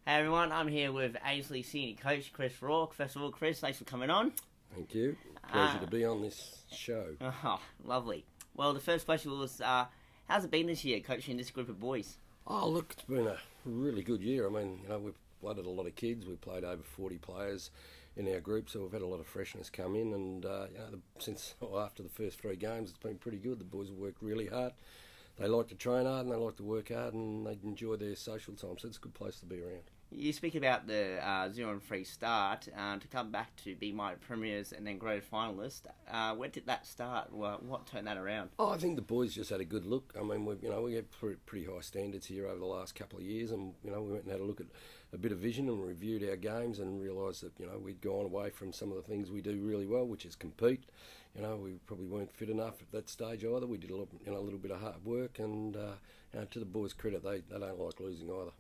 Hey everyone, I'm here with Ainslie Senior Coach Chris Rourke. First of all, Chris, thanks for coming on. Thank you. Pleasure to be on this show. Oh, lovely. Well, the first question was, how's it been this year coaching this group of boys? Oh, look, it's been a really good year. I mean, we've blooded a lot of kids. We've played over 40 players in our group, so we've had a lot of freshness come in. And after the first 3 games, it's been pretty good. The boys have worked really hard. They like to train hard and they like to work hard, and they enjoy their social time, so it's a good place to be around. You speak about the 0-3 start to come back to be my premiers and then grade finalist. Where did that start? What turned that around? Oh, I think the boys just had a good look. I mean, we have pretty high standards here over the last couple of years, and we went and had a look at a bit of vision and reviewed our games and realised that we'd gone away from some of the things we do really well, which is compete. We probably weren't fit enough at that stage either. We did a little bit of hard work, and to the boys' credit, they don't like losing either.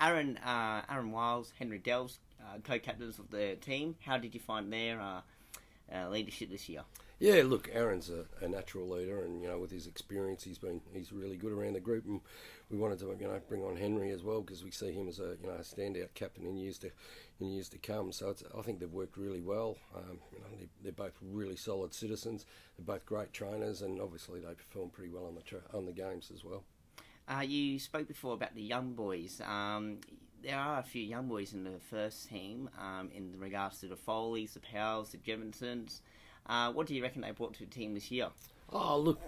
Aaron Wiles, Henry Delves, co-captains of the team. How did you find their leadership this year? Yeah, look, Aaron's a natural leader, and with his experience, he's really good around the group, and we wanted to bring on Henry as well because we see him as a standout captain in years to come. So I think they've worked really well. They're both really solid citizens. They're both great trainers, and obviously they perform pretty well on the games as well. You spoke before about the young boys. There are a few young boys in the first team in regards to the Foleys, the Powells, the Jeminsons. What do you reckon they brought to the team this year? Oh, look,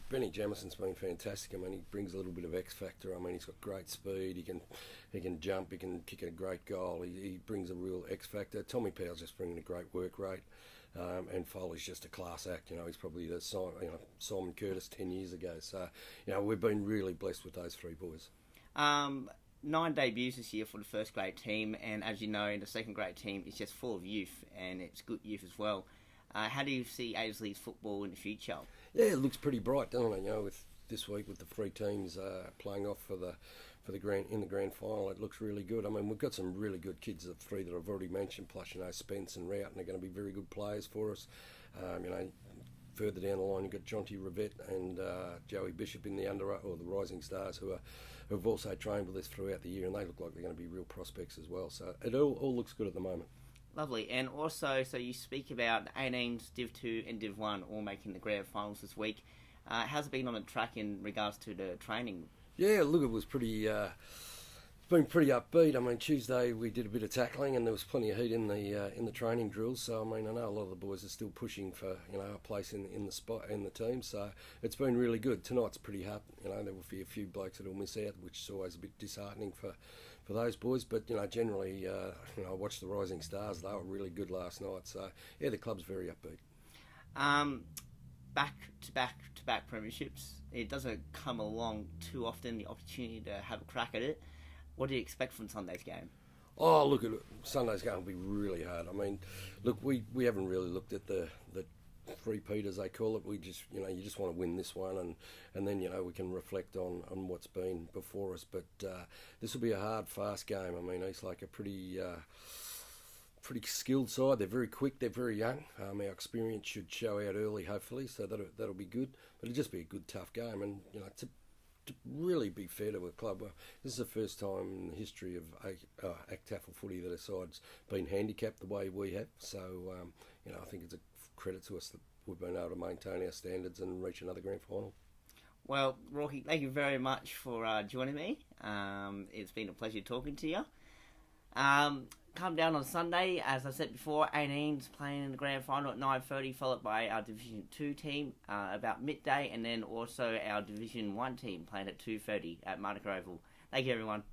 Benny Jamison's been fantastic. I mean, he brings a little bit of X factor. I mean, he's got great speed. He can jump. He can kick a great goal. He brings a real X factor. Tommy Powell's just bringing a great work rate. And Foley's just a class act. He's probably the Simon Curtis 10 years ago. So, we've been really blessed with those 3 boys. 9 debuts this year for the first grade team, and as you know, the second grade team is just full of youth, and it's good youth as well. How do you see Ainslie's football in the future? Yeah, it looks pretty bright, doesn't it? With this week with the 3 teams playing off for the grand final, it looks really good. I mean, we've got some really good kids, the 3 that I've already mentioned, plus Spence and Rout, and they're going to be very good players for us. Further down the line, you've got Jonty Rivette and Joey Bishop in the the Rising Stars, who've also trained with us throughout the year, and they look like they're going to be real prospects as well. So it all looks good at the moment. Lovely. And also, so you speak about 18s, Div 2 and Div 1 all making the grand finals this week. How's it been on the track in regards to the training? Yeah, look, it was pretty... It's been pretty upbeat. I mean, Tuesday we did a bit of tackling, and there was plenty of heat in the training drills. So I mean, I know a lot of the boys are still pushing for a place in the team. So it's been really good. Tonight's pretty hard. There will be a few blokes that will miss out, which is always a bit disheartening for those boys. But generally, I watched the Rising Stars. They were really good last night. So yeah, the club's very upbeat. Back premierships. It doesn't come along too often, the opportunity to have a crack at it. What do you expect from Sunday's game? Oh, look, Sunday's game will be really hard. I mean, look, we haven't really looked at the three-peat, as they call it. We just, you just want to win this one, and then, we can reflect on what's been before us. But this will be a hard, fast game. I mean, Eastlake are pretty skilled side. They're very quick. They're very young. Our experience should show out early, hopefully, so that'll be good. But it'll just be a good, tough game, and to really be fair to a club, this is the first time in the history of ACTAFL footy that a side's been handicapped the way we have. So, I think it's a credit to us that we've been able to maintain our standards and reach another grand final. Well, Rocky, thank you very much for joining me. It's been a pleasure talking to you. Come down on Sunday, as I said before, 18's playing in the grand final at 9:30, followed by our Division 2 team about midday, and then also our Division 1 team playing at 2:30 at Monaco Oval. Thank you, everyone.